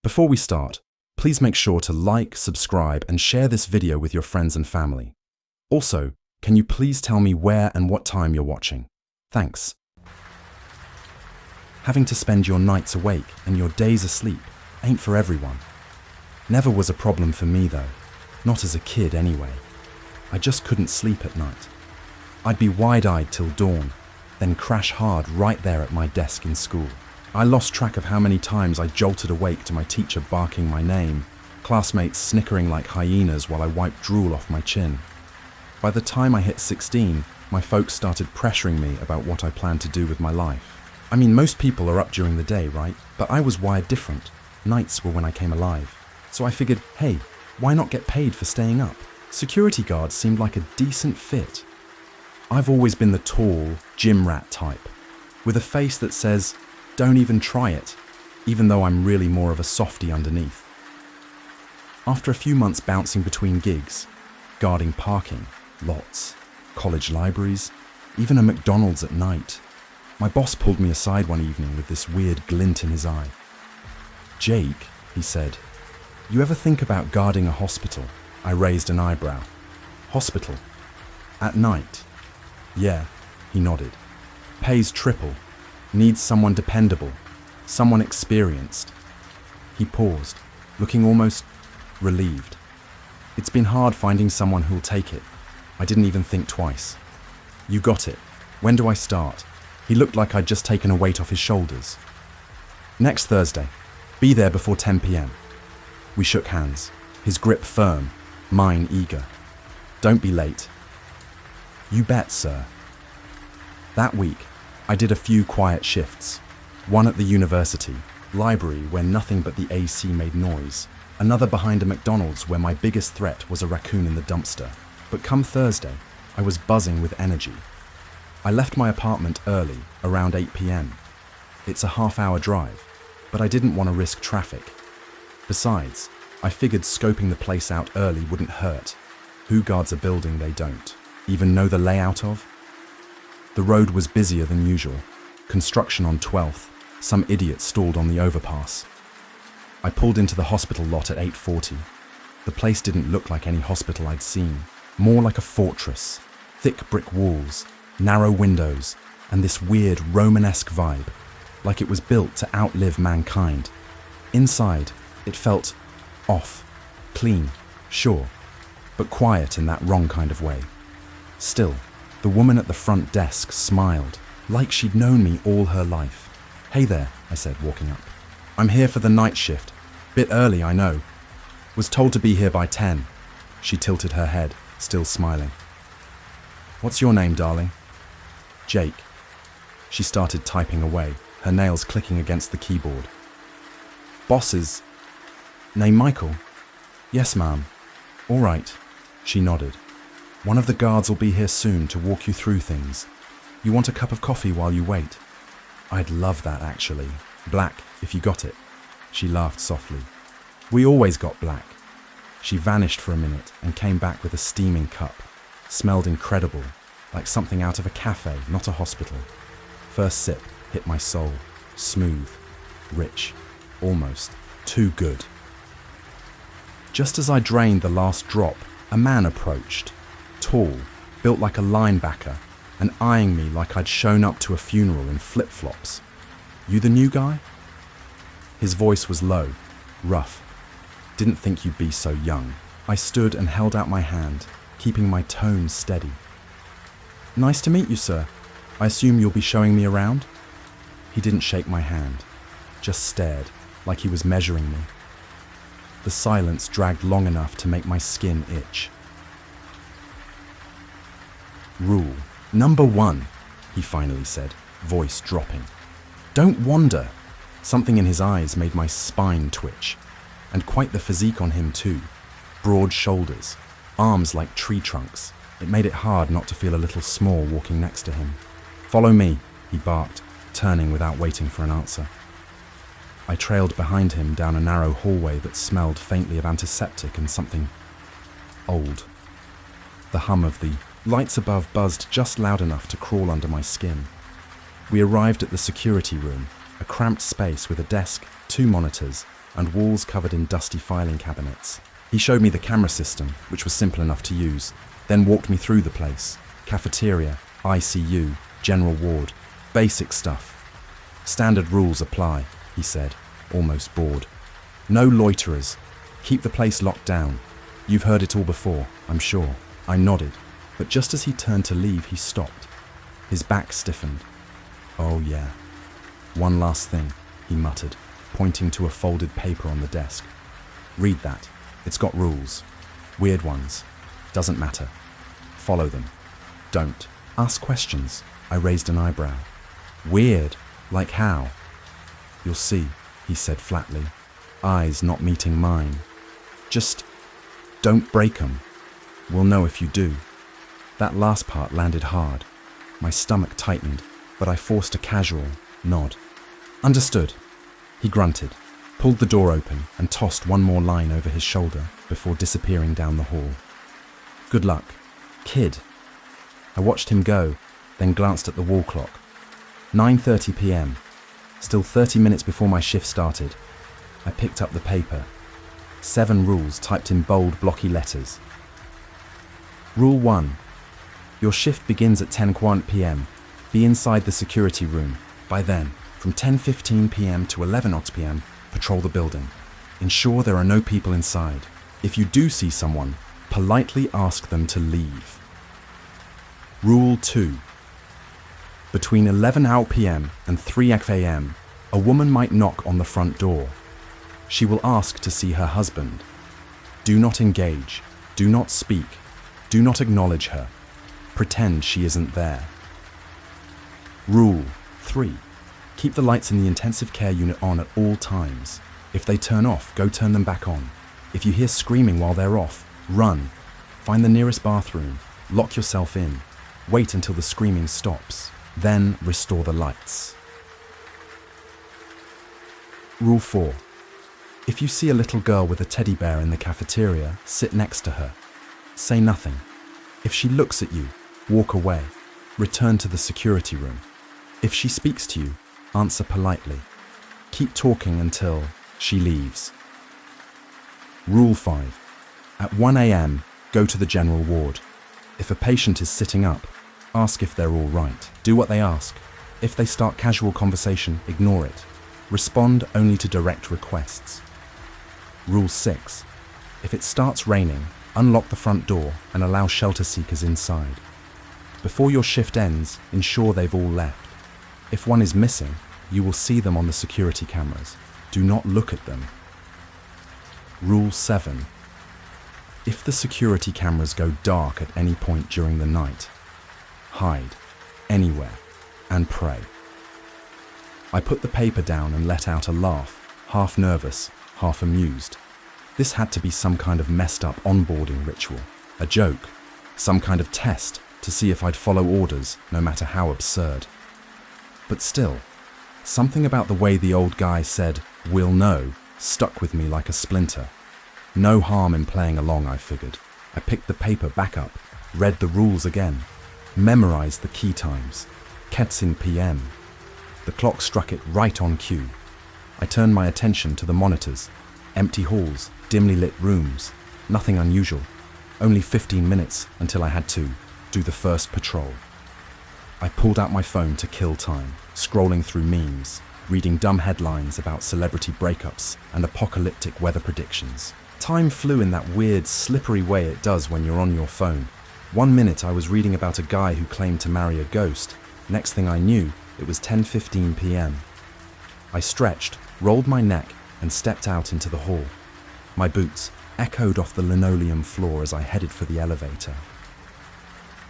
Before we start, please make sure to like, subscribe, and share this video with your friends and family. Also, can you please tell me where and what time you're watching? Thanks. Having to spend your nights awake and your days asleep ain't for everyone. Never was a problem for me though, not as a kid anyway. I just couldn't sleep at night. I'd be wide-eyed till dawn, then crash hard right there at my desk in school. I lost track of how many times I jolted awake to my teacher barking my name, classmates snickering like hyenas while I wiped drool off my chin. By the time I hit 16, my folks started pressuring me about what I planned to do with my life. I mean, most people are up during the day, right? But I was wired different. Nights were when I came alive. So I figured, hey, why not get paid for staying up? Security guards seemed like a decent fit. I've always been the tall, gym rat type, with a face that says, don't even try it, even though I'm really more of a softie underneath. After a few months bouncing between gigs, guarding parking, lots, college libraries, even a McDonald's at night, my boss pulled me aside one evening with this weird glint in his eye. "Jake," he said, "you ever think about guarding a hospital?" I raised an eyebrow. "Hospital? At night?" "Yeah," he nodded. "Pays triple. Needs someone dependable. Someone experienced." He paused, looking almost relieved. "It's been hard finding someone who'll take it." I didn't even think twice. "You got it. When do I start?" He looked like I'd just taken a weight off his shoulders. "Next Thursday. Be there before 10 p.m. We shook hands, his grip firm, mine eager. "Don't be late." "You bet, sir." That week, I did a few quiet shifts. One at the university, library where nothing but the AC made noise. Another behind a McDonald's where my biggest threat was a raccoon in the dumpster. But come Thursday, I was buzzing with energy. I left my apartment early, around 8 p.m. It's a half-hour drive, but I didn't want to risk traffic. Besides, I figured scoping the place out early wouldn't hurt. Who guards a building they don't even know the layout of? The road was busier than usual. Construction on 12th. Some idiot stalled on the overpass. I pulled into the hospital lot at 8:40. The place didn't look like any hospital I'd seen. More like a fortress. Thick brick walls, narrow windows, and this weird Romanesque vibe, like it was built to outlive mankind. Inside, it felt off, clean, sure, but quiet in that wrong kind of way. Still, the woman at the front desk smiled, like she'd known me all her life. "Hey there," I said, walking up. "I'm here for the night shift. Bit early, I know. Was told to be here by 10. She tilted her head, still smiling. "What's your name, darling?" "Jake." She started typing away, her nails clicking against the keyboard. "Boss's name Michael?" "Yes, ma'am." "All right." She nodded. "One of the guards will be here soon to walk you through things. You want a cup of coffee while you wait?" "I'd love that, actually. Black, if you got it." She laughed softly. "We always got black." She vanished for a minute and came back with a steaming cup. Smelled incredible, like something out of a cafe, not a hospital. First sip hit my soul. Smooth, rich, almost too good. Just as I drained the last drop, a man approached. Tall, built like a linebacker, and eyeing me like I'd shown up to a funeral in flip-flops. "You the new guy?" His voice was low, rough. "Didn't think you'd be so young." I stood and held out my hand, keeping my tone steady. "Nice to meet you, sir. I assume you'll be showing me around?" He didn't shake my hand, just stared, like he was measuring me. The silence dragged long enough to make my skin itch. "Rule number 1, he finally said, voice dropping. "Don't wander." Something in his eyes made my spine twitch. And quite the physique on him too. Broad shoulders, arms like tree trunks. It made it hard not to feel a little small walking next to him. "Follow me," he barked, turning without waiting for an answer. I trailed behind him down a narrow hallway that smelled faintly of antiseptic and something old. The hum of the lights above buzzed just loud enough to crawl under my skin. We arrived at the security room, a cramped space with a desk, 2 monitors, and walls covered in dusty filing cabinets. He showed me the camera system, which was simple enough to use, then walked me through the place. Cafeteria, ICU, general ward, basic stuff. Standard rules apply, he said, almost bored. No loiterers. Keep the place locked down. You've heard it all before, I'm sure. I nodded, but just as he turned to leave, he stopped. His back stiffened. Oh yeah. One last thing, he muttered, pointing to a folded paper on the desk. Read that. It's got rules. Weird ones. Doesn't matter. Follow them. Don't. Ask questions. I raised an eyebrow. Weird? Like how? You'll see, he said flatly, eyes not meeting mine. Just don't break 'em. We'll know if you do. That last part landed hard. My stomach tightened, but I forced a casual nod. Understood. He grunted, pulled the door open and tossed one more line over his shoulder before disappearing down the hall. Good luck, kid. I watched him go, then glanced at the wall clock. 9:30 p.m. Still 30 minutes before my shift started. I picked up the paper. 7 rules typed in bold, blocky letters. Rule 1. Your shift begins at 10:15 p.m. Be inside the security room. By then, from 10:15 p.m. to 11:00 p.m., patrol the building. Ensure there are no people inside. If you do see someone, politely ask them to leave. Rule 2. Between 11:00 p.m. and 3:00 a.m., a woman might knock on the front door. She will ask to see her husband. Do not engage. Do not speak. Do not acknowledge her. Pretend she isn't there. Rule 3. Keep the lights in the intensive care unit on at all times. If they turn off, go turn them back on. If you hear screaming while they're off, run. Find the nearest bathroom. Lock yourself in. Wait until the screaming stops. Then restore the lights. Rule 4. If you see a little girl with a teddy bear in the cafeteria, sit next to her. Say nothing. If she looks at you, walk away. Return to the security room. If she speaks to you, answer politely. Keep talking until she leaves. Rule 5. At 1 a.m., go to the general ward. If a patient is sitting up, ask if they're all right. Do what they ask. If they start casual conversation, ignore it. Respond only to direct requests. Rule 6. If it starts raining, unlock the front door and allow shelter seekers inside. Before your shift ends, ensure they've all left. If one is missing, you will see them on the security cameras. Do not look at them. Rule 7. If the security cameras go dark at any point during the night, hide, anywhere, and pray. I put the paper down and let out a laugh, half nervous, half amused. This had to be some kind of messed up onboarding ritual, a joke, some kind of test to see if I'd follow orders, no matter how absurd. But still, something about the way the old guy said, "We'll know," stuck with me like a splinter. No harm in playing along, I figured. I picked the paper back up, read the rules again, memorized the key times. Ketsin PM. The clock struck it right on cue. I turned my attention to the monitors. Empty halls, dimly lit rooms. Nothing unusual. Only 15 minutes until I had to do the first patrol. I pulled out my phone to kill time, scrolling through memes, reading dumb headlines about celebrity breakups and apocalyptic weather predictions. Time flew in that weird, slippery way it does when you're on your phone. 1 minute I was reading about a guy who claimed to marry a ghost. Next thing I knew, it was 10:15 p.m. I stretched, rolled my neck, and stepped out into the hall. My boots echoed off the linoleum floor as I headed for the elevator.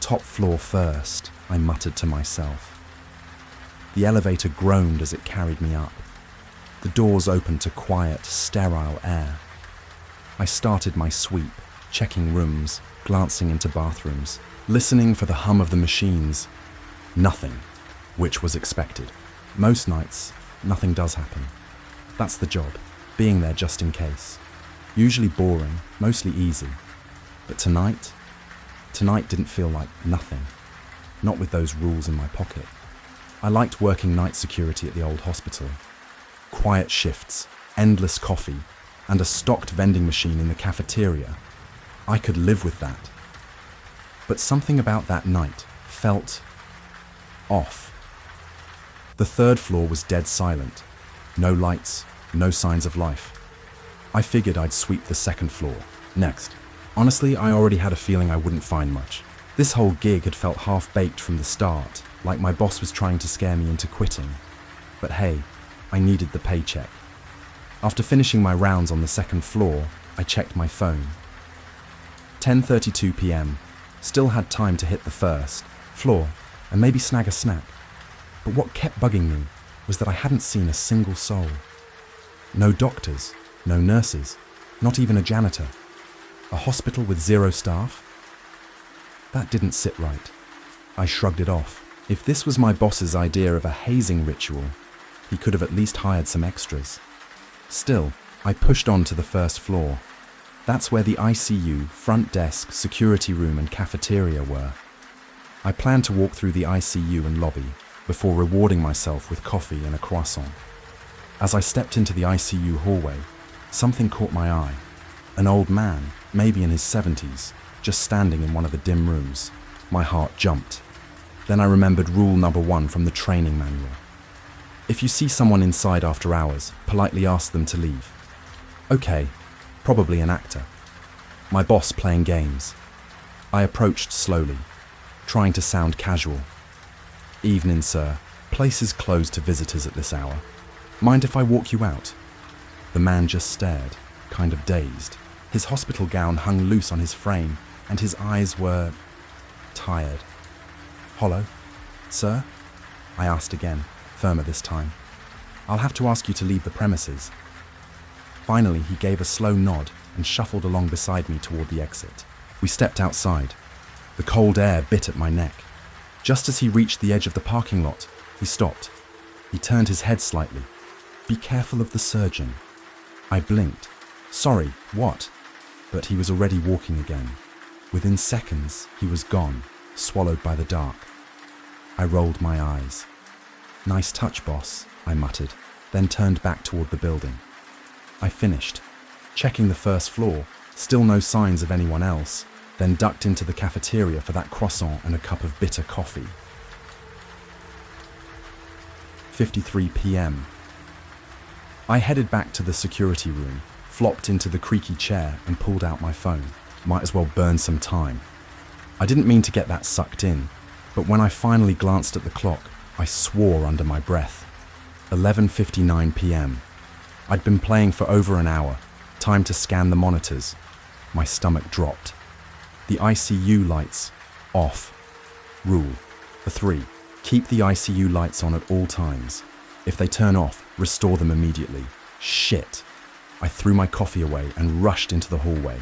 Top floor first, I muttered to myself. The elevator groaned as it carried me up. The doors opened to quiet, sterile air. I started my sweep, checking rooms, glancing into bathrooms, listening for the hum of the machines. Nothing, which was expected. Most nights, nothing does happen. That's the job, being there just in case. Usually boring, mostly easy. But tonight didn't feel like nothing. Not with those rules in my pocket. I liked working night security at the old hospital. Quiet shifts, endless coffee, and a stocked vending machine in the cafeteria, I could live with that. But something about that night felt off. The third floor was dead silent. No lights, no signs of life. I figured I'd sweep the second floor next. Honestly, I already had a feeling I wouldn't find much. This whole gig had felt half-baked from the start, like my boss was trying to scare me into quitting. But hey, I needed the paycheck. After finishing my rounds on the second floor, I checked my phone. 10:32 p.m. Still had time to hit the first floor and maybe snag a snack. But what kept bugging me was that I hadn't seen a single soul. No doctors, no nurses, not even a janitor. A hospital with 0 staff? That didn't sit right. I shrugged it off. If this was my boss's idea of a hazing ritual, he could have at least hired some extras. Still, I pushed on to the first floor. That's where the ICU, front desk, security room and cafeteria were. I planned to walk through the ICU and lobby before rewarding myself with coffee and a croissant. As I stepped into the ICU hallway, something caught my eye. An old man, maybe in his 70s, just standing in one of the dim rooms. My heart jumped. Then I remembered rule number 1 from the training manual. If you see someone inside after hours, politely ask them to leave. Okay, probably an actor. My boss playing games. I approached slowly, trying to sound casual. Evening, sir. Place is closed to visitors at this hour. Mind if I walk you out? The man just stared, kind of dazed. His hospital gown hung loose on his frame, and his eyes were tired. Hollow, sir? I asked again, firmer this time. I'll have to ask you to leave the premises. Finally, he gave a slow nod and shuffled along beside me toward the exit. We stepped outside. The cold air bit at my neck. Just as he reached the edge of the parking lot, he stopped. He turned his head slightly. Be careful of the surgeon. I blinked. Sorry, what? But he was already walking again. Within seconds, he was gone, swallowed by the dark. I rolled my eyes. Nice touch, boss, I muttered, then turned back toward the building. I finished, checking the first floor, still no signs of anyone else, then ducked into the cafeteria for that croissant and a cup of bitter coffee. 5:53 p.m. I headed back to the security room, flopped into the creaky chair and pulled out my phone. Might as well burn some time. I didn't mean to get that sucked in, but when I finally glanced at the clock, I swore under my breath. 11:59 p.m. I'd been playing for over an hour. Time to scan the monitors. My stomach dropped. The ICU lights off. Rule 3. Keep the ICU lights on at all times. If they turn off, restore them immediately. Shit. I threw my coffee away and rushed into the hallway.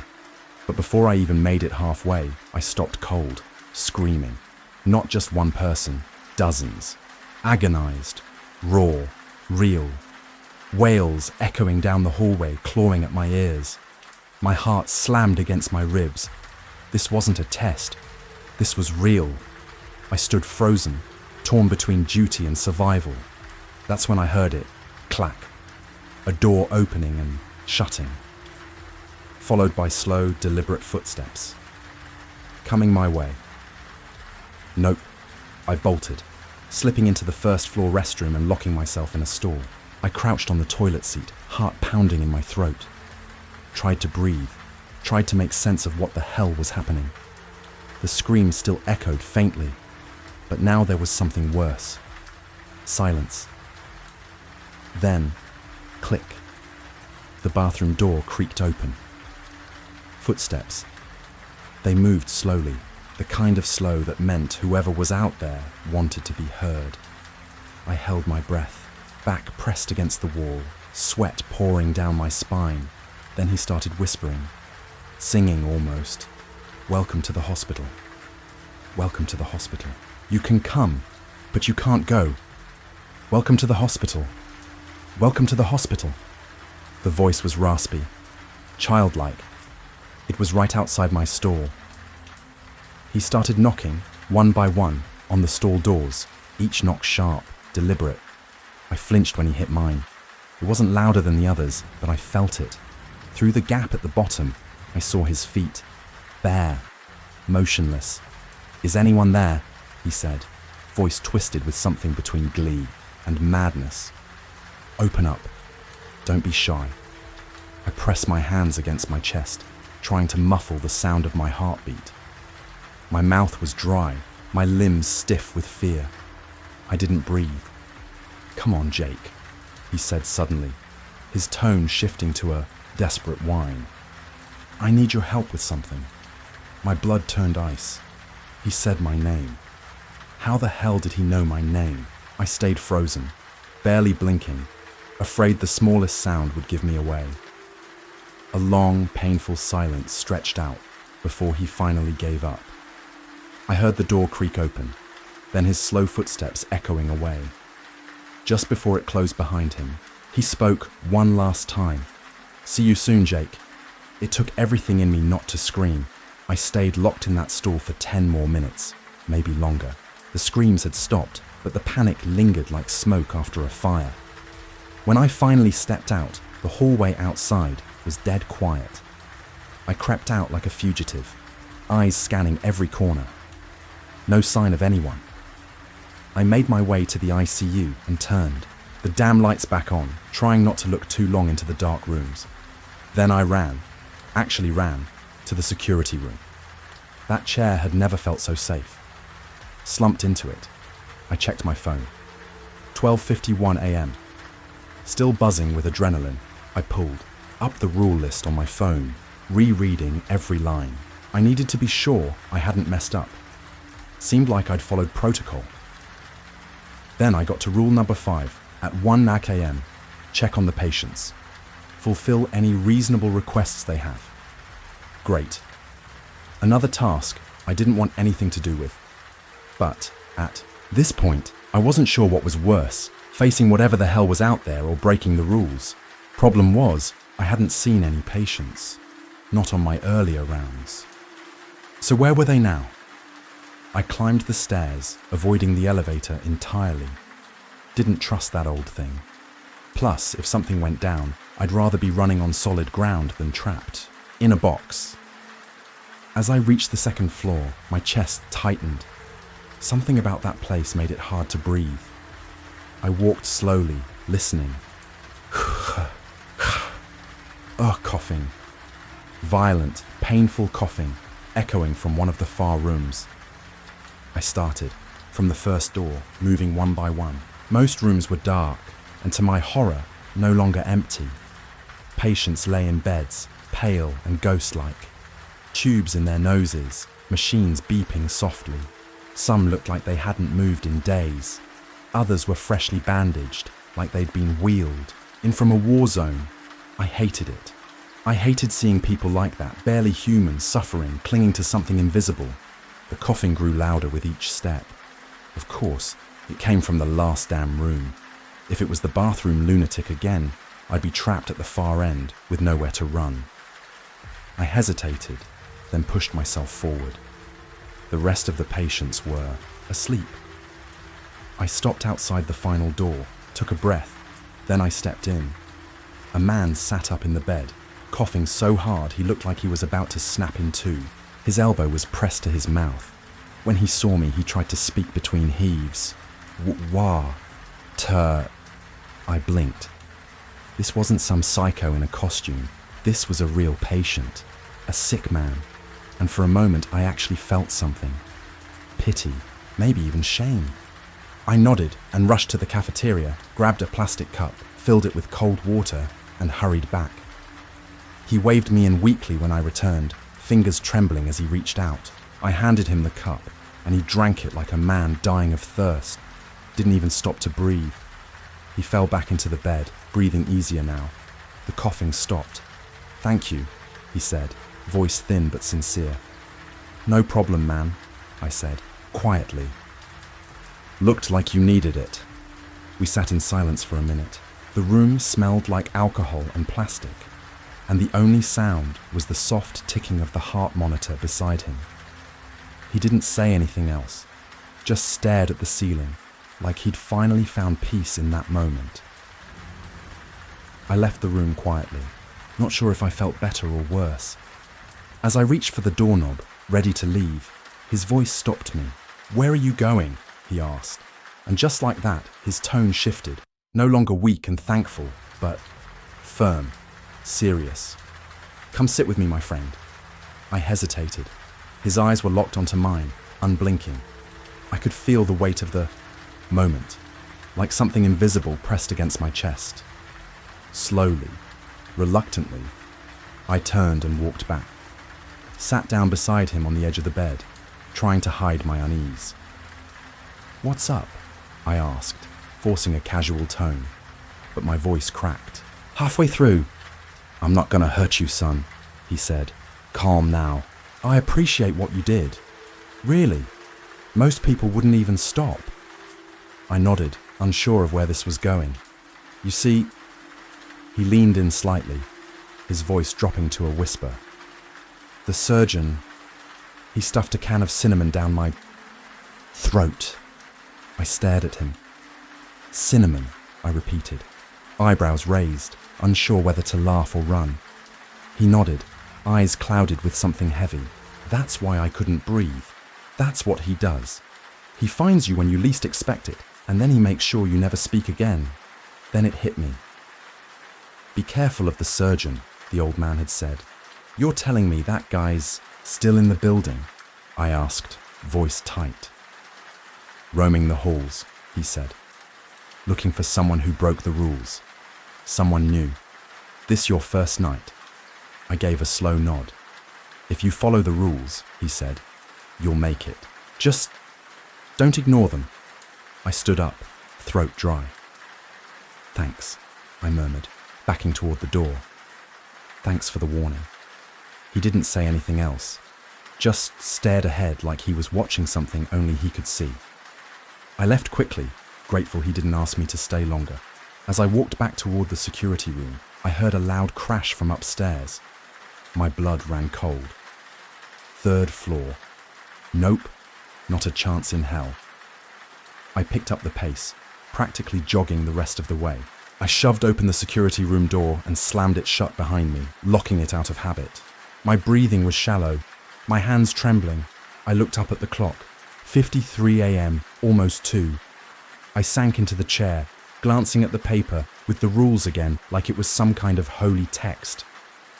But before I even made it halfway, I stopped cold, screaming. Not just one person, dozens. Agonized, raw, real. Wails echoing down the hallway, clawing at my ears. My heart slammed against my ribs. This wasn't a test. This was real. I stood frozen, torn between duty and survival. That's when I heard it, clack. A door opening and shutting, followed by slow, deliberate footsteps. Coming my way. Nope, I bolted, slipping into the first floor restroom and locking myself in a stall. I crouched on the toilet seat, heart pounding in my throat. Tried to breathe, tried to make sense of what the hell was happening. The scream still echoed faintly, but now there was something worse. Silence. Then, click. The bathroom door creaked open. Footsteps. They moved slowly, the kind of slow that meant whoever was out there wanted to be heard. I held my breath, back pressed against the wall, sweat pouring down my spine. Then he started whispering, singing almost. Welcome to the hospital. Welcome to the hospital. You can come, but you can't go. Welcome to the hospital. Welcome to the hospital. The voice was raspy, childlike. It was right outside my stall. He started knocking, one by one, on the stall doors, each knock sharp, deliberate. I flinched when he hit mine. It wasn't louder than the others, but I felt it. Through the gap at the bottom, I saw his feet, bare, motionless. "Is anyone there?" he said, voice twisted with something between glee and madness. "Open up. Don't be shy." I pressed my hands against my chest, trying to muffle the sound of my heartbeat. My mouth was dry, my limbs stiff with fear. I didn't breathe. "Come on, Jake," he said suddenly, his tone shifting to a desperate whine. "I need your help with something." My blood turned ice. He said my name. How the hell did he know my name? I stayed frozen, barely blinking, afraid the smallest sound would give me away. A long, painful silence stretched out before he finally gave up. I heard the door creak open, then his slow footsteps echoing away. Just before it closed behind him, he spoke one last time. "See you soon, Jake." It took everything in me not to scream. I stayed locked in that stall for 10 more minutes, maybe longer. The screams had stopped, but the panic lingered like smoke after a fire. When I finally stepped out, the hallway outside was dead quiet. I crept out like a fugitive, eyes scanning every corner. No sign of anyone. I made my way to the ICU and turned, the damn lights back on, trying not to look too long into the dark rooms. Then I ran to the security room. That chair had never felt so safe. Slumped into it, I checked my phone. 12:51 a.m. Still buzzing with adrenaline, I pulled up the rule list on my phone, rereading every line. I needed to be sure I hadn't messed up. Seemed like I'd followed protocol. Then I got to rule number 5, at 1 a.m. Check on the patients. Fulfill any reasonable requests they have. Great. Another task I didn't want anything to do with. But at this point, I wasn't sure what was worse, facing whatever the hell was out there or breaking the rules. Problem was, I hadn't seen any patients. Not on my earlier rounds. So where were they now? I climbed the stairs, avoiding the elevator entirely. Didn't trust that old thing. Plus, if something went down, I'd rather be running on solid ground than trapped, in a box. As I reached the second floor, my chest tightened. Something about that place made it hard to breathe. I walked slowly, listening. Coughing. Violent, painful coughing, echoing from one of the far rooms. I started, from the first door, moving one by one. Most rooms were dark, and to my horror, no longer empty. Patients lay in beds, pale and ghost-like. Tubes in their noses, machines beeping softly. Some looked like they hadn't moved in days. Others were freshly bandaged, like they'd been wheeled in from a war zone. I hated it. I hated seeing people like that, barely human, suffering, clinging to something invisible. The coughing grew louder with each step. Of course, it came from the last damn room. If it was the bathroom lunatic again, I'd be trapped at the far end with nowhere to run. I hesitated, then pushed myself forward. The rest of the patients were asleep. I stopped outside the final door, took a breath, then I stepped in. A man sat up in the bed, coughing so hard he looked like he was about to snap in two. His elbow was pressed to his mouth. When he saw me, he tried to speak between heaves. I blinked. This wasn't some psycho in a costume. This was a real patient, a sick man. And for a moment, I actually felt something. Pity, maybe even shame. I nodded and rushed to the cafeteria, grabbed a plastic cup, filled it with cold water, and hurried back. He waved me in weakly when I returned, fingers trembling as he reached out. I handed him the cup, and he drank it like a man dying of thirst. Didn't even stop to breathe. He fell back into the bed, breathing easier now. The coughing stopped. "Thank you," he said, voice thin but sincere. "No problem, man," I said, quietly. "Looked like you needed it." We sat in silence for a minute. The room smelled like alcohol and plastic, and the only sound was the soft ticking of the heart monitor beside him. He didn't say anything else, just stared at the ceiling, like he'd finally found peace in that moment. I left the room quietly, not sure if I felt better or worse. As I reached for the doorknob, ready to leave, his voice stopped me. "Where are you going?" he asked. And just like that, his tone shifted, no longer weak and thankful, but firm, serious. "Come sit with me, my friend." I hesitated. His eyes were locked onto mine, unblinking. I could feel the weight of the moment, like something invisible pressed against my chest. Slowly, reluctantly, I turned and walked back. Sat down beside him on the edge of the bed, trying to hide my unease. "What's up?" I asked, forcing a casual tone, but my voice cracked. "Halfway through." "I'm not gonna hurt you, son," he said, calm now. "I appreciate what you did. Really, most people wouldn't even stop." I nodded, unsure of where this was going. "You see," he leaned in slightly, his voice dropping to a whisper. "The surgeon, he stuffed a can of cinnamon down my throat." I stared at him. "Cinnamon," I repeated, eyebrows raised, unsure whether to laugh or run. He nodded, eyes clouded with something heavy. "That's why I couldn't breathe. That's what he does. He finds you when you least expect it, and then he makes sure you never speak again." Then it hit me. "Be careful of the surgeon," the old man had said. "You're telling me that guy's still in the building?" I asked, voice tight. "Roaming the halls," he said. "Looking for someone who broke the rules. Someone new. This your first night?" I gave a slow nod. "If you follow the rules," he said, "you'll make it. Just don't ignore them." I stood up, throat dry. "Thanks," I murmured, backing toward the door. "Thanks for the warning." He didn't say anything else, just stared ahead like he was watching something only he could see. I left quickly, grateful he didn't ask me to stay longer. As I walked back toward the security room, I heard a loud crash from upstairs. My blood ran cold. 3rd floor. Nope, not a chance in hell. I picked up the pace, practically jogging the rest of the way. I shoved open the security room door and slammed it shut behind me, locking it out of habit. My breathing was shallow, my hands trembling. I looked up at the clock. 53 a.m., almost 2. I sank into the chair, glancing at the paper with the rules again like it was some kind of holy text.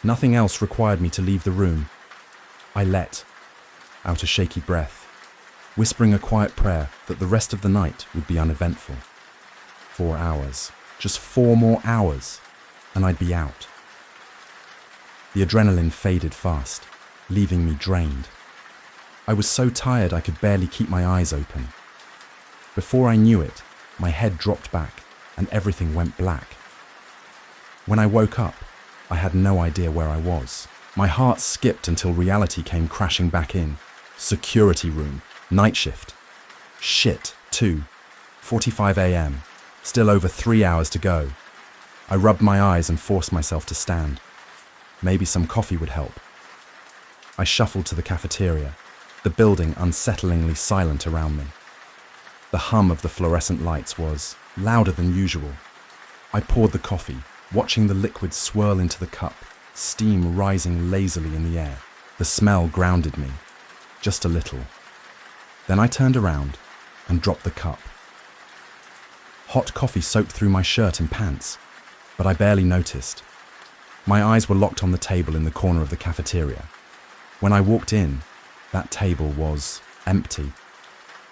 Nothing else required me to leave the room. I let out a shaky breath, whispering a quiet prayer that the rest of the night would be uneventful. 4 hours, just 4 more hours, and I'd be out. The adrenaline faded fast, leaving me drained. I was so tired I could barely keep my eyes open. Before I knew it, my head dropped back and everything went black. When I woke up, I had no idea where I was. My heart skipped until reality came crashing back in. Security room, night shift. Shit, 2:45 a.m. Still over 3 hours to go. I rubbed my eyes and forced myself to stand. Maybe some coffee would help. I shuffled to the cafeteria, the building unsettlingly silent around me. The hum of the fluorescent lights was louder than usual. I poured the coffee, watching the liquid swirl into the cup, steam rising lazily in the air. The smell grounded me, just a little. Then I turned around and dropped the cup. Hot coffee soaked through my shirt and pants, but I barely noticed. My eyes were locked on the table in the corner of the cafeteria. When I walked in, that table was empty.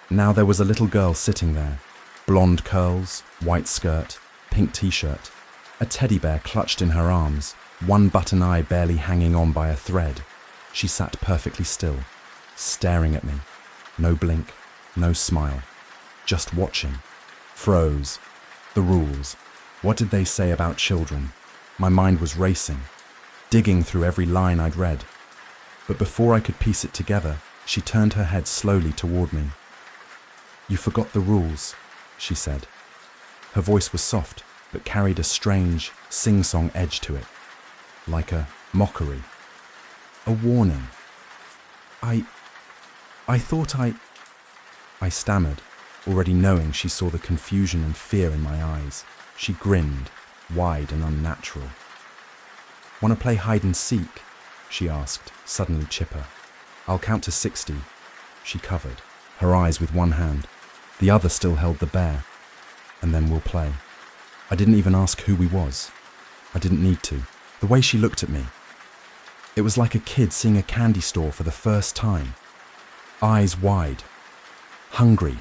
Now there was a little girl sitting there, blonde curls, white skirt, pink t-shirt, a teddy bear clutched in her arms, one button eye barely hanging on by a thread. She sat perfectly still, staring at me. No blink, no smile, just watching. Froze. The rules. What did they say about children? My mind was racing, digging through every line I'd read. But before I could piece it together, she turned her head slowly toward me. "You forgot the rules," she said. Her voice was soft, but carried a strange, sing-song edge to it, like a mockery, a warning. I thought I stammered, already knowing she saw the confusion and fear in my eyes. She grinned. wide and unnatural. "Want to play hide and seek?" she asked, suddenly chipper. "I'll count to 60. She covered her eyes with one hand. The other still held the bear. "And then we'll play." I didn't even ask who we was. I didn't need to. The way she looked at me, it was like a kid seeing a candy store for the first time. Eyes wide, hungry.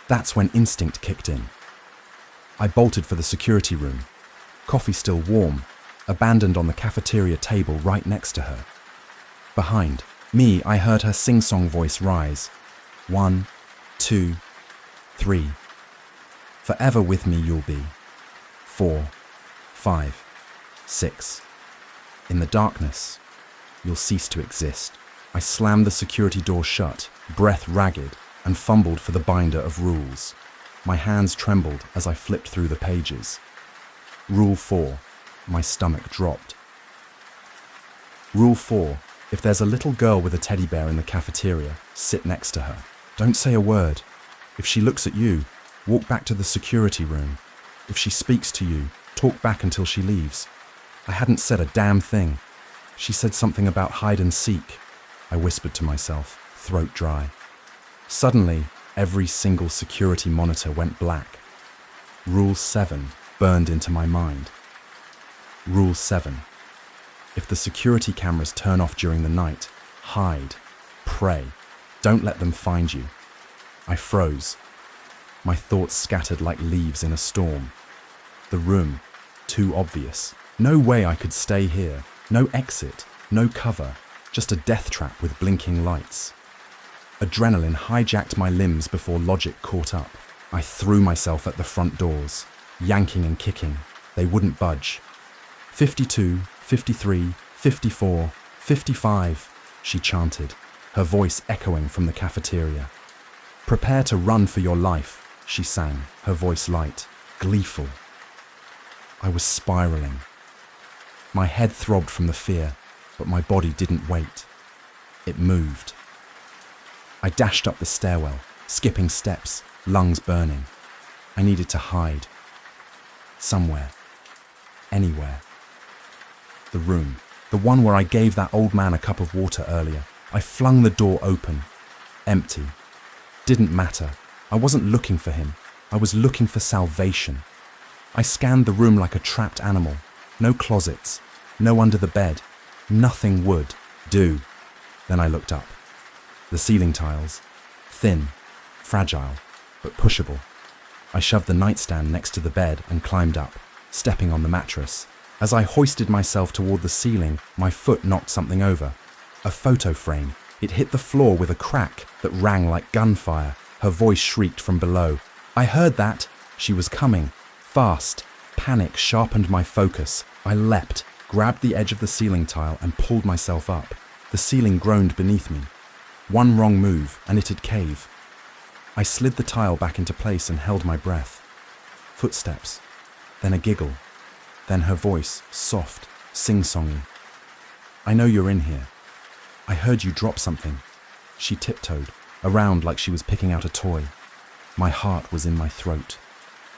That's when instinct kicked in. I bolted for the security room. Coffee still warm, abandoned on the cafeteria table right next to her. Behind me, I heard her sing-song voice rise. 1, 2, 3. "Forever with me you'll be. 4, 5, 6. In the darkness, you'll cease to exist." I slammed the security door shut, breath ragged, and fumbled for the binder of rules. My hands trembled as I flipped through the pages. Rule 4. My stomach dropped. Rule 4. If there's a little girl with a teddy bear in the cafeteria, sit next to her. Don't say a word. If she looks at you, walk back to the security room. If she speaks to you, talk back until she leaves. I hadn't said a damn thing. She said something about hide and seek. I whispered to myself, throat dry. Suddenly, every single security monitor went black. Rule 7 burned into my mind. Rule 7. If the security cameras turn off during the night, hide, pray. Don't let them find you. I froze. My thoughts scattered like leaves in a storm. The room, too obvious. No way I could stay here. No exit, no cover, just a death trap with blinking lights. Adrenaline hijacked my limbs before logic caught up. I threw myself at the front doors, yanking and kicking. They wouldn't budge. 52, 53, 54, 55, she chanted, her voice echoing from the cafeteria. Prepare to run for your life, she sang, her voice light, gleeful. I was spiraling. My head throbbed from the fear, but my body didn't wait. It moved. I dashed up the stairwell, skipping steps, lungs burning. I needed to hide. Somewhere. Anywhere. The room. The one where I gave that old man a cup of water earlier. I flung the door open. Empty. Didn't matter. I wasn't looking for him. I was looking for salvation. I scanned the room like a trapped animal. No closets. No under the bed. Nothing would do. Then I looked up. The ceiling tiles. Thin. Fragile. But pushable. I shoved the nightstand next to the bed and climbed up, stepping on the mattress. As I hoisted myself toward the ceiling, my foot knocked something over. A photo frame. It hit the floor with a crack that rang like gunfire. Her voice shrieked from below. I heard that. She was coming. Fast. Panic sharpened my focus. I leapt, grabbed the edge of the ceiling tile and pulled myself up. The ceiling groaned beneath me. One wrong move and it'd cave. I slid the tile back into place and held my breath. Footsteps. Then a giggle. Then her voice, soft, sing-songy. I know you're in here. I heard you drop something. She tiptoed, around like she was picking out a toy. My heart was in my throat.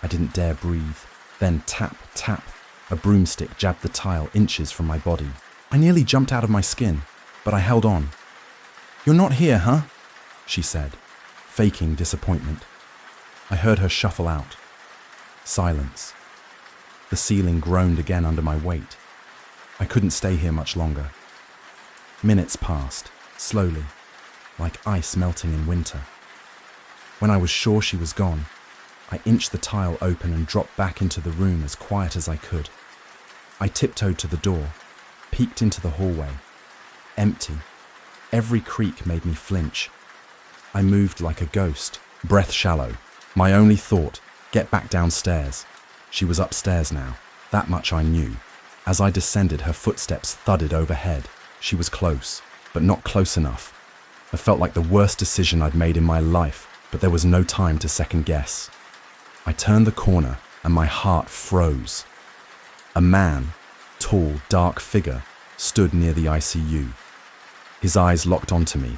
I didn't dare breathe. Then tap, tap. A broomstick jabbed the tile inches from my body. I nearly jumped out of my skin, but I held on. You're not here, huh? She said, faking disappointment. I heard her shuffle out. Silence. The ceiling groaned again under my weight. I couldn't stay here much longer. Minutes passed, slowly, like ice melting in winter. When I was sure she was gone, I inched the tile open and dropped back into the room as quiet as I could. I tiptoed to the door, peeked into the hallway. Empty. Every creak made me flinch. I moved like a ghost, breath shallow. My only thought, get back downstairs. She was upstairs now. That much I knew. As I descended, her footsteps thudded overhead. She was close, but not close enough. I felt like the worst decision I'd made in my life, but there was no time to second guess. I turned the corner and my heart froze. A man, tall, dark figure, stood near the ICU. His eyes locked onto me.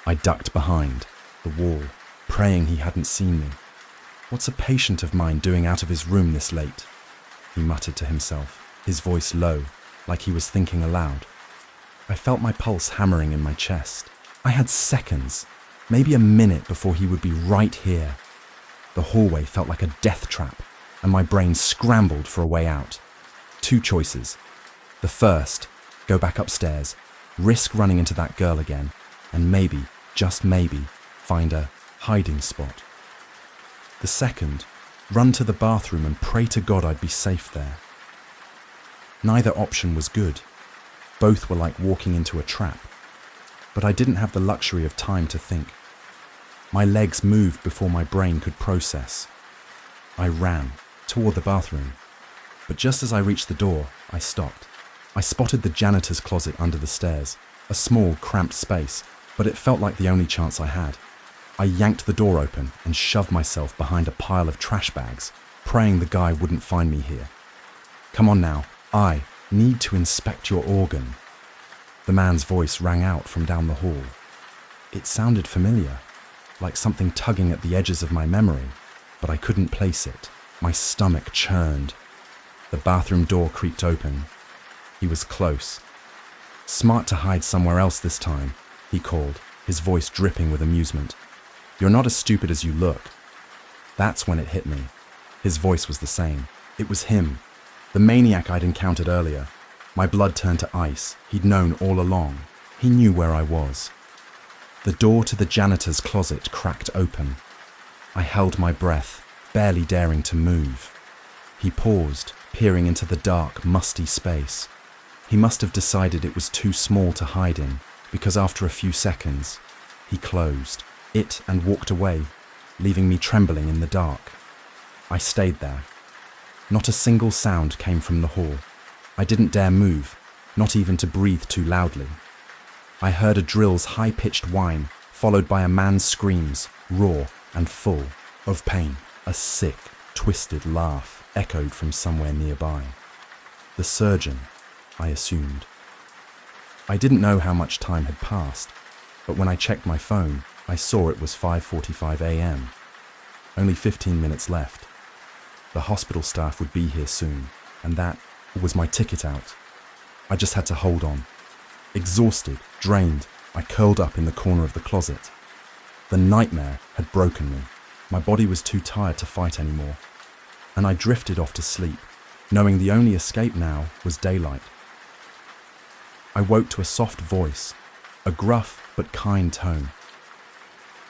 I ducked behind the wall, praying he hadn't seen me. What's a patient of mine doing out of his room this late? he muttered to himself, his voice low, like he was thinking aloud. I felt my pulse hammering in my chest. I had seconds, maybe a minute before he would be right here. The hallway felt like a death trap, and my brain scrambled for a way out. Two choices. The first, go back upstairs, risk running into that girl again, and maybe, just maybe, find a hiding spot. The second, run to the bathroom and pray to God I'd be safe there. Neither option was good. Both were like walking into a trap. But I didn't have the luxury of time to think. My legs moved before my brain could process. I ran toward the bathroom. But just as I reached the door, I stopped. I spotted the janitor's closet under the stairs, a small, cramped space, but it felt like the only chance I had. I yanked the door open and shoved myself behind a pile of trash bags, praying the guy wouldn't find me here. Come on now, I need to inspect your organ. The man's voice rang out from down the hall. It sounded familiar, like something tugging at the edges of my memory, but I couldn't place it. My stomach churned. The bathroom door creaked open. He was close. Smart to hide somewhere else this time, he called, his voice dripping with amusement. You're not as stupid as you look. That's when it hit me. His voice was the same. It was him, the maniac I'd encountered earlier. My blood turned to ice. He'd known all along. He knew where I was. The door to the janitor's closet cracked open. I held my breath, barely daring to move. He paused, peering into the dark, musty space. He must have decided it was too small to hide in, because after a few seconds, he closed it and walked away, leaving me trembling in the dark. I stayed there. Not a single sound came from the hall. I didn't dare move, not even to breathe too loudly. I heard a drill's high-pitched whine, followed by a man's screams, raw and full of pain. A sick, twisted laugh echoed from somewhere nearby. The surgeon, I assumed. I didn't know how much time had passed, but when I checked my phone, I saw it was 5:45 a.m. Only 15 minutes left. The hospital staff would be here soon, and that was my ticket out. I just had to hold on. Exhausted, drained, I curled up in the corner of the closet. The nightmare had broken me. My body was too tired to fight anymore, and I drifted off to sleep, knowing the only escape now was daylight. I woke to a soft voice, a gruff but kind tone.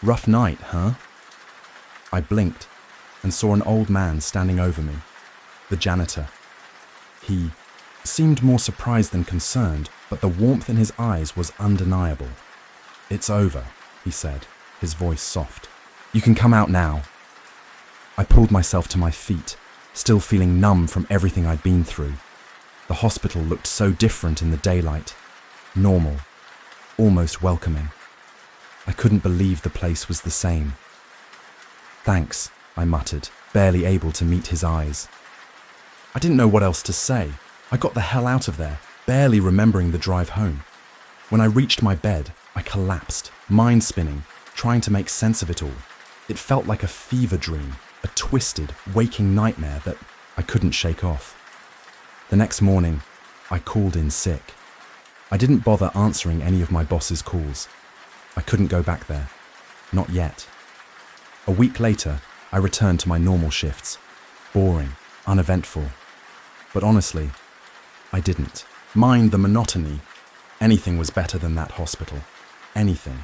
Rough night, huh? I blinked and saw an old man standing over me, the janitor. He seemed more surprised than concerned, but the warmth in his eyes was undeniable. It's over, he said, his voice soft. You can come out now. I pulled myself to my feet, still feeling numb from everything I'd been through. The hospital looked so different in the daylight. Normal, almost welcoming. I couldn't believe the place was the same. Thanks, I muttered, barely able to meet his eyes. I didn't know what else to say. I got the hell out of there, barely remembering the drive home. When I reached my bed, I collapsed, mind spinning, trying to make sense of it all. It felt like a fever dream, a twisted, waking nightmare that I couldn't shake off. The next morning, I called in sick. I didn't bother answering any of my boss's calls. I couldn't go back there. Not yet. A week later, I returned to my normal shifts. Boring, uneventful. But honestly, I didn't mind the monotony. Anything was better than that hospital. Anything.